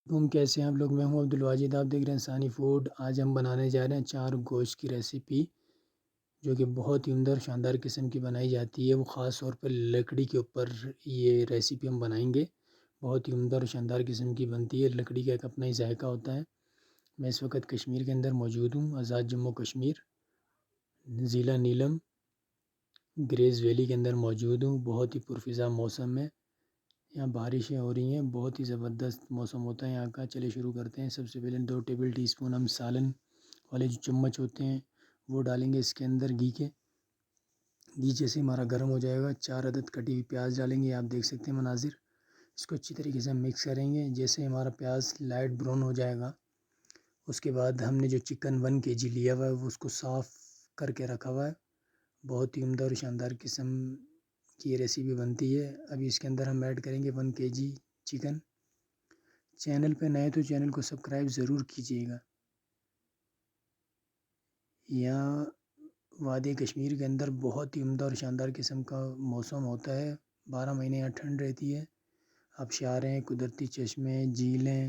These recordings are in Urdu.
تم کیسے ہیں آپ لوگ؟ میں ہوں عبدالواجد، آپ دیکھ رہے ہیں ثانی فوڈ۔ آج ہم بنانے جا رہے ہیں چار گوشت کی ریسیپی، جو کہ بہت ہی عمدہ اور شاندار قسم کی بنائی جاتی ہے۔ وہ خاص طور پر لکڑی کے اوپر یہ ریسیپی ہم بنائیں گے۔ بہت ہی عمدہ اور شاندار قسم کی بنتی ہے۔ لکڑی کا ایک اپنا ہی ذائقہ ہوتا ہے۔ میں اس وقت کشمیر کے اندر موجود ہوں، آزاد جموں کشمیر، ضلع نیلم، گریز ویلی کے اندر موجود ہوں۔ بہت ہی پرفضا موسم ہے، یہاں بارشیں ہو رہی ہیں، بہت ہی زبردست موسم ہوتا ہے یہاں کا۔ چلے شروع کرتے ہیں۔ سب سے پہلے 2 ٹیبل ٹی اسپون ہم سالن والے جو چمچ ہوتے ہیں وہ ڈالیں گے اس کے اندر گھی کے۔ گھی جیسے ہمارا گرم ہو جائے گا 4 عدد کٹی ہوئی پیاز ڈالیں گے، آپ دیکھ سکتے ہیں مناظر۔ اس کو اچھی طریقے سے ہم مکس کریں گے۔ جیسے ہمارا پیاز لائٹ براؤن ہو جائے گا، اس کے بعد ہم نے جو چکن 1 kg لیا ہوا ہے وہ اس کو صاف کر کے رکھا ہوا ہے۔ بہت ہی عمدہ اور شاندار قسم کی یہ ریسیپی بنتی ہے۔ ابھی اس کے اندر ہم ایڈ کریں گے 1 kg چکن۔ چینل پہ نئے تو چینل کو سبسکرائب ضرور کیجیے گا۔ یہاں وادی کشمیر کے اندر بہت ہی عمدہ اور شاندار قسم کا موسم ہوتا ہے۔ 12 مہینے یہاں ٹھنڈ رہتی ہے۔ آبشاریں، قدرتی چشمے، جھیلیں،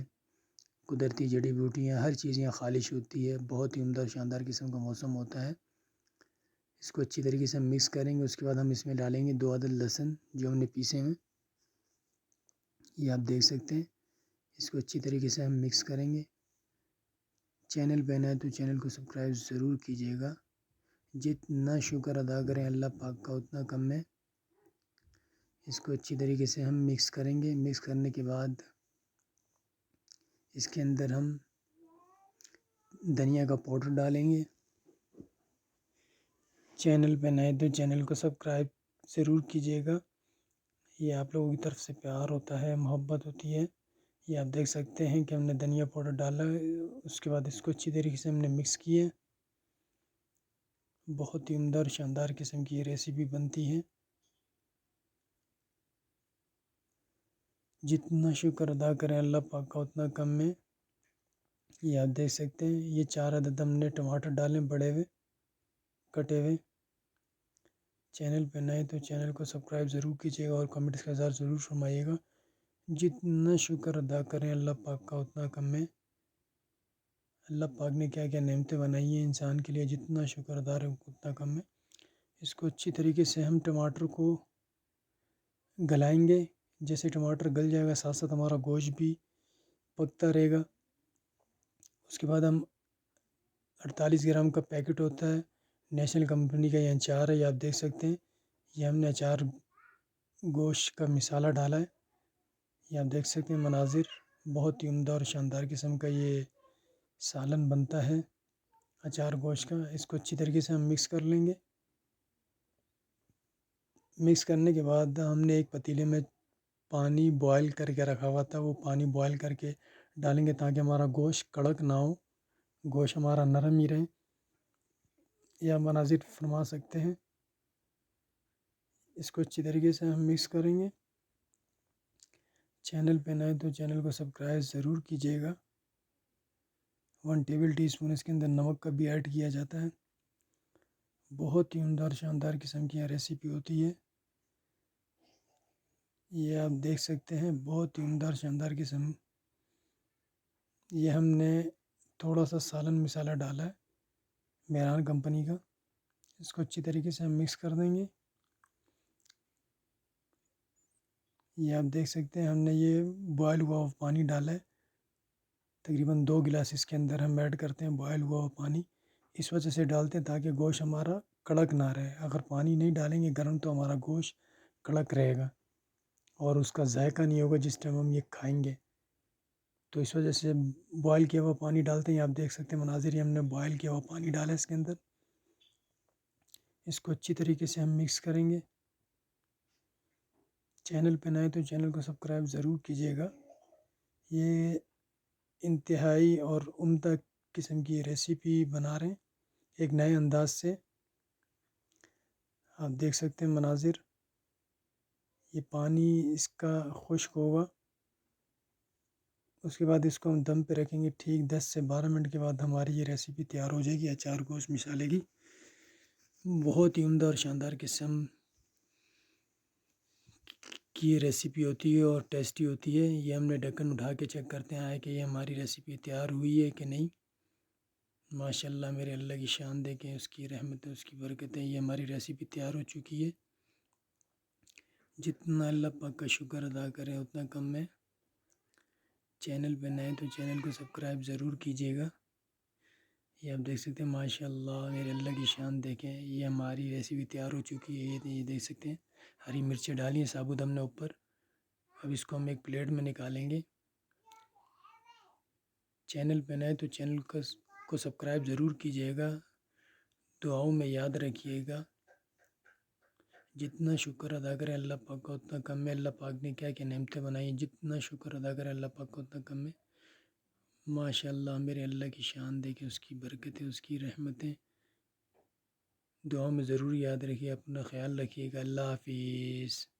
قدرتی جڑی بوٹیاں، ہر چیز یہاں خالص ہوتی ہے۔ بہت ہی عمدہ اور شاندار قسم کا موسم ہوتا ہے۔ اس کو اچھی طریقے سے ہم مکس کریں گے۔ اس کے بعد ہم اس میں ڈالیں گے 2 عدد لہسن جو ہم نے پیسے ہیں، یہ آپ دیکھ سکتے ہیں۔ اس کو اچھی طریقے سے ہم مکس کریں گے۔ چینل پہ نئے تو چینل کو سبسکرائب ضرور کیجیے گا۔ جتنا شکر ادا کریں اللہ پاک کا اتنا کم ہے۔ اس کو اچھی طریقے سے ہم مکس کریں گے۔ مکس کرنے کے بعد اس کے اندر ہم دھنیا کا پاؤڈر ڈالیں گے۔ چینل پہ نئے تو چینل کو سبسکرائب ضرور کیجیے گا۔ یہ آپ لوگوں کی طرف سے پیار ہوتا ہے، محبت ہوتی ہے۔ یہ آپ دیکھ سکتے ہیں کہ ہم نے دھنیا پاؤڈر ڈالا ہے۔ اس کے بعد اس کو اچھی طریقے سے ہم نے مکس کیا ہے۔ بہت ہی عمدہ اور شاندار قسم کی یہ ریسیپی بنتی ہے۔ جتنا شکر ادا کریں اللہ پاک کا اتنا کم ہے۔ یہ آپ دیکھ سکتے ہیں۔ یہ 4 عدد ہم نے ٹماٹر ڈالیں بڑے ہوئے، کٹے ہوئے۔ چینل پہ نئے تو چینل کو سبسکرائب ضرور کیجیے گا اور کمنٹس کا اظہار ضرور فرمائیے گا۔ جتنا شکر ادا کریں اللہ پاک کا اتنا کم ہے۔ اللہ پاک نے کیا کیا نعمتیں بنائی ہیں انسان کے لیے، جتنا شکر ادا کریں اتنا کم ہے۔ اس کو اچھی طریقے سے ہم ٹماٹر کو گلائیں گے۔ جیسے ٹماٹر گل جائے گا ساتھ ساتھ ہمارا گوشت بھی پکتا رہے گا۔ اس کے بعد ہم 48 گرام کا پیکٹ ہوتا ہے نیشنل کمپنی کا، یہ اچار ہے، یہ آپ دیکھ سکتے ہیں۔ یہ ہم نے اچار گوشت کا مسالہ ڈالا ہے، یہ آپ دیکھ سکتے ہیں مناظر۔ بہت ہی عمدہ اور شاندار قسم کا یہ سالن بنتا ہے اچار گوشت کا۔ اس کو اچھی طریقے سے ہم مکس کر لیں گے۔ مکس کرنے کے بعد ہم نے ایک پتیلے میں پانی بوائل کر کے رکھا ہوا تھا، وہ پانی بوائل کر کے ڈالیں گے تاکہ ہمارا گوشت کڑک نہ ہو، گوشت ہمارا نرم ہی رہے۔ یہ آپ مناظر فرما سکتے ہیں۔ اس کو اچھی طریقے سے ہم مکس کریں گے۔ چینل پہ نئے تو چینل کو سبسکرائب ضرور کیجیے گا۔ 1 ٹیبل ٹی اسپون اس کے اندر نمک کا بھی ایڈ کیا جاتا ہے۔ بہت ہی عمدہ اور شاندار قسم کی یہ ریسیپی ہوتی ہے۔ یہ آپ دیکھ سکتے ہیں، بہت ہی عمدہ اور شاندار قسم۔ یہ ہم نے تھوڑا سا سالن مسالہ ڈالا ہے میران کمپنی کا۔ اس کو اچھی طریقے سے ہم مکس کر دیں گے۔ یہ آپ دیکھ سکتے ہیں ہم نے یہ بوائل ہوا ہوا پانی ڈالا ہے، تقریباً 2 گلاس اس کے اندر ہم ایڈ کرتے ہیں بوائل ہوا ہوا پانی۔ اس وجہ سے ڈالتے ہیں تاکہ گوشت ہمارا کڑک نہ رہے۔ اگر پانی نہیں ڈالیں گے گرم تو ہمارا گوشت کڑک رہے گا اور اس کا ذائقہ نہیں ہوگا جس ٹائم ہم یہ کھائیں گے۔ تو اس وجہ سے بوائل کیا ہوا پانی ڈالتے ہیں۔ آپ دیکھ سکتے ہیں مناظر، یہ ہم نے بوائل کیا ہوا پانی ڈالا ہے اس کے اندر۔ اس کو اچھی طریقے سے ہم مکس کریں گے۔ چینل پہ نئے تو چینل کو سبسکرائب ضرور کیجیے گا۔ یہ انتہائی اور عمدہ قسم کی ریسیپی بنا رہے ہیں ایک نئے انداز سے۔ آپ دیکھ سکتے ہیں مناظر، یہ پانی اس کا خشک ہوگا، اس کے بعد اس کو ہم دم پہ رکھیں گے۔ ٹھیک 10 سے 12 منٹ کے بعد ہماری یہ ریسیپی تیار ہو جائے گی اچار گوشت مسالے کی۔ بہت ہی عمدہ اور شاندار قسم کی ریسیپی ہوتی ہے اور ٹیسٹی ہوتی ہے۔ یہ ہم نے ڈھکن اٹھا کے چیک کرتے ہیں کہ یہ ہماری ریسیپی تیار ہوئی ہے کہ نہیں۔ ماشاءاللہ میرے اللہ کی شان دیکھیں، اس کی رحمت اس کی برکتیں، یہ ہماری ریسیپی تیار ہو چکی ہے۔ جتنا اللہ پاک کا شکر ادا کریں اتنا کم ہے۔ چینل پہ نئے تو چینل کو سبسکرائب ضرور کیجیے گا۔ یہ آپ دیکھ سکتے ہیں ماشاءاللہ میرے اللہ کی شان دیکھیں، یہ ہماری ریسیپی تیار ہو چکی ہے۔ یہ دیکھ سکتے ہیں ہری مرچیں ڈالی ہیں ثابت ہم نے اوپر۔ اب اس کو ہم ایک پلیٹ میں نکالیں گے۔ چینل پہ نئے تو چینل کو سبسکرائب ضرور کیجیے گا، دعاؤں میں یاد رکھیے گا۔ جتنا شکر ادا کریں اللہ پاک کا اتنا کم ہے۔ اللہ پاک نے کیا کیا نعمتیں بنائی ہیں، جتنا شکر ادا کریں اللہ پاک کا اتنا کم ہے۔ ماشاءاللہ میرے اللہ کی شان دیکھیں، اس کی برکتیں اس کی رحمتیں۔ دعاؤں میں ضرور یاد رکھیے، اپنا خیال رکھیے گا۔ اللہ حافظ۔